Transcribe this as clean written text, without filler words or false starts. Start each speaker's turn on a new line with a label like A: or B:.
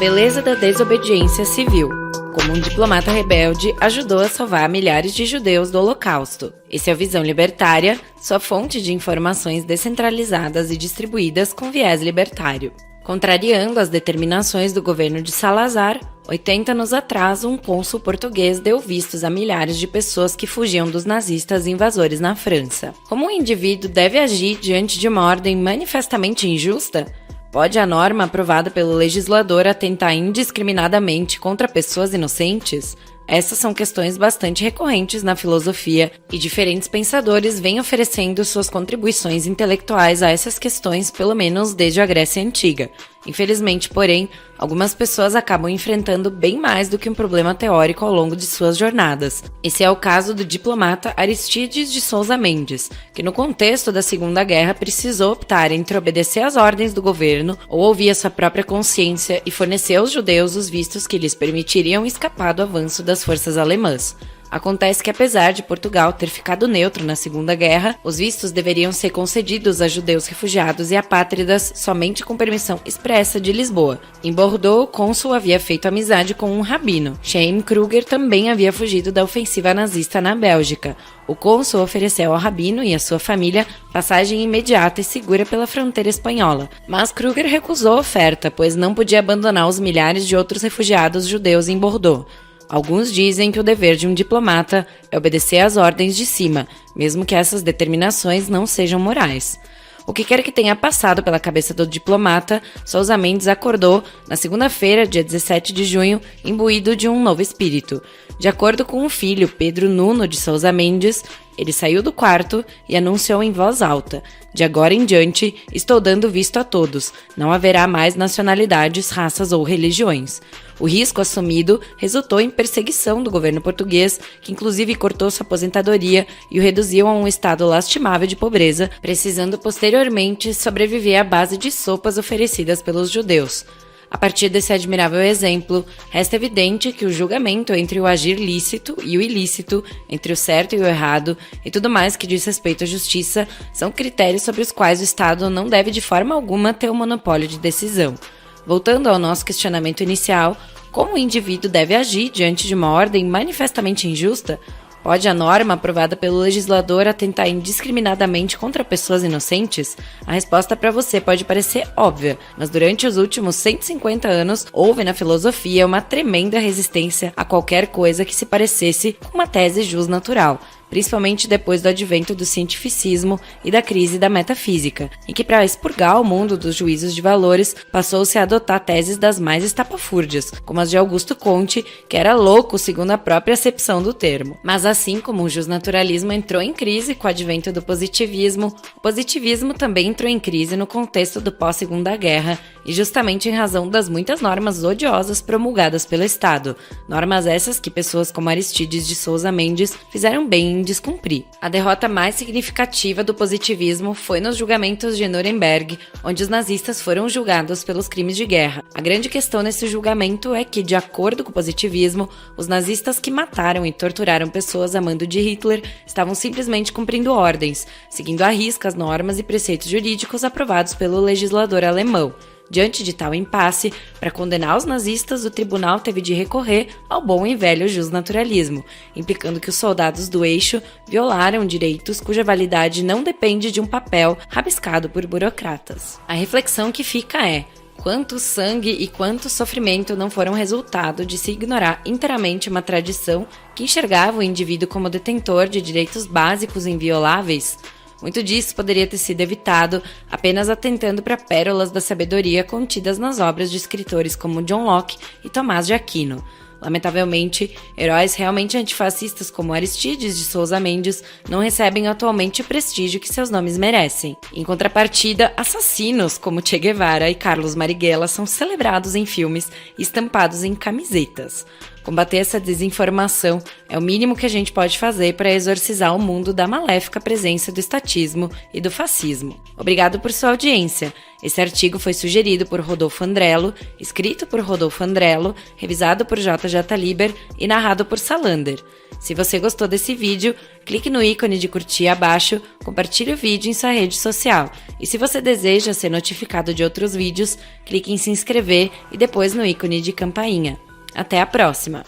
A: beleza da desobediência civil. Como um diplomata rebelde, ajudou a salvar milhares de judeus do Holocausto. Esse é o Visão Libertária, sua fonte de informações descentralizadas e distribuídas com viés libertário. Contrariando as determinações do governo de Salazar, 80 anos atrás, um cônsul português deu vistos a milhares de pessoas que fugiam dos nazistas invasores na França. Como um indivíduo deve agir diante de uma ordem manifestamente injusta? Pode a norma aprovada pelo legislador atentar indiscriminadamente contra pessoas inocentes? Essas são questões bastante recorrentes na filosofia e diferentes pensadores vêm oferecendo suas contribuições intelectuais a essas questões pelo menos desde a Grécia Antiga. Infelizmente, porém, algumas pessoas acabam enfrentando bem mais do que um problema teórico ao longo de suas jornadas. Esse é o caso do diplomata Aristides de Sousa Mendes, que no contexto da Segunda Guerra precisou optar entre obedecer às ordens do governo ou ouvir a sua própria consciência e fornecer aos judeus os vistos que lhes permitiriam escapar do avanço das forças alemãs. Acontece que apesar de Portugal ter ficado neutro na Segunda Guerra, os vistos deveriam ser concedidos a judeus refugiados e apátridas somente com permissão expressa de Lisboa. Em Bordeaux, o cônsul havia feito amizade com um rabino. Chaim Kruger também havia fugido da ofensiva nazista na Bélgica. O cônsul ofereceu ao rabino e à sua família passagem imediata e segura pela fronteira espanhola. Mas Kruger recusou a oferta, pois não podia abandonar os milhares de outros refugiados judeus em Bordeaux. Alguns dizem que o dever de um diplomata é obedecer às ordens de cima, mesmo que essas determinações não sejam morais. O que quer que tenha passado pela cabeça do diplomata, Sousa Mendes acordou, na segunda-feira, dia 17 de junho, imbuído de um novo espírito. De acordo com o filho, Pedro Nuno de Sousa Mendes, ele saiu do quarto e anunciou em voz alta: "De agora em diante, estou dando visto a todos. Não haverá mais nacionalidades, raças ou religiões." O risco assumido resultou em perseguição do governo português, que inclusive cortou sua aposentadoria e o reduziu a um estado lastimável de pobreza, precisando posteriormente sobreviver à base de sopas oferecidas pelos judeus. A partir desse admirável exemplo, resta evidente que o julgamento entre o agir lícito e o ilícito, entre o certo e o errado, e tudo mais que diz respeito à justiça, são critérios sobre os quais o Estado não deve de forma alguma ter o monopólio de decisão. Voltando ao nosso questionamento inicial, como o indivíduo deve agir diante de uma ordem manifestamente injusta? Pode a norma aprovada pelo legislador atentar indiscriminadamente contra pessoas inocentes? A resposta para você pode parecer óbvia, mas durante os últimos 150 anos houve na filosofia uma tremenda resistência a qualquer coisa que se parecesse com uma tese jusnatural, principalmente depois do advento do cientificismo e da crise da metafísica, em que para expurgar o mundo dos juízos de valores passou-se a adotar teses das mais estapafúrdias, como as de Augusto Comte, que era louco segundo a própria acepção do termo. Mas assim como o justnaturalismo entrou em crise com o advento do positivismo, o positivismo também entrou em crise no contexto do pós-Segunda Guerra, e justamente em razão das muitas normas odiosas promulgadas pelo Estado, normas essas que pessoas como Aristides de Sousa Mendes fizeram bem em descumprir. A derrota mais significativa do positivismo foi nos julgamentos de Nuremberg, onde os nazistas foram julgados pelos crimes de guerra. A grande questão nesse julgamento é que, de acordo com o positivismo, os nazistas que mataram e torturaram pessoas a mando de Hitler estavam simplesmente cumprindo ordens, seguindo à risca as normas e preceitos jurídicos aprovados pelo legislador alemão. Diante de tal impasse, para condenar os nazistas, o tribunal teve de recorrer ao bom e velho justnaturalismo, implicando que os soldados do eixo violaram direitos cuja validade não depende de um papel rabiscado por burocratas. A reflexão que fica é: quanto sangue e quanto sofrimento não foram resultado de se ignorar inteiramente uma tradição que enxergava o indivíduo como detentor de direitos básicos invioláveis? Muito disso poderia ter sido evitado apenas atentando para pérolas da sabedoria contidas nas obras de escritores como John Locke e Tomás de Aquino. Lamentavelmente, heróis realmente antifascistas como Aristides de Sousa Mendes não recebem atualmente o prestígio que seus nomes merecem. Em contrapartida, assassinos como Che Guevara e Carlos Marighella são celebrados em filmes e estampados em camisetas. Combater essa desinformação é o mínimo que a gente pode fazer para exorcizar o mundo da maléfica presença do estatismo e do fascismo. Obrigado por sua audiência. Esse artigo foi sugerido por Rodolfo Andrello, escrito por Rodolfo Andrello, revisado por JJ Liber e narrado por Salander. Se você gostou desse vídeo, clique no ícone de curtir abaixo, compartilhe o vídeo em sua rede social. E se você deseja ser notificado de outros vídeos, clique em se inscrever e depois no ícone de campainha. Até a próxima!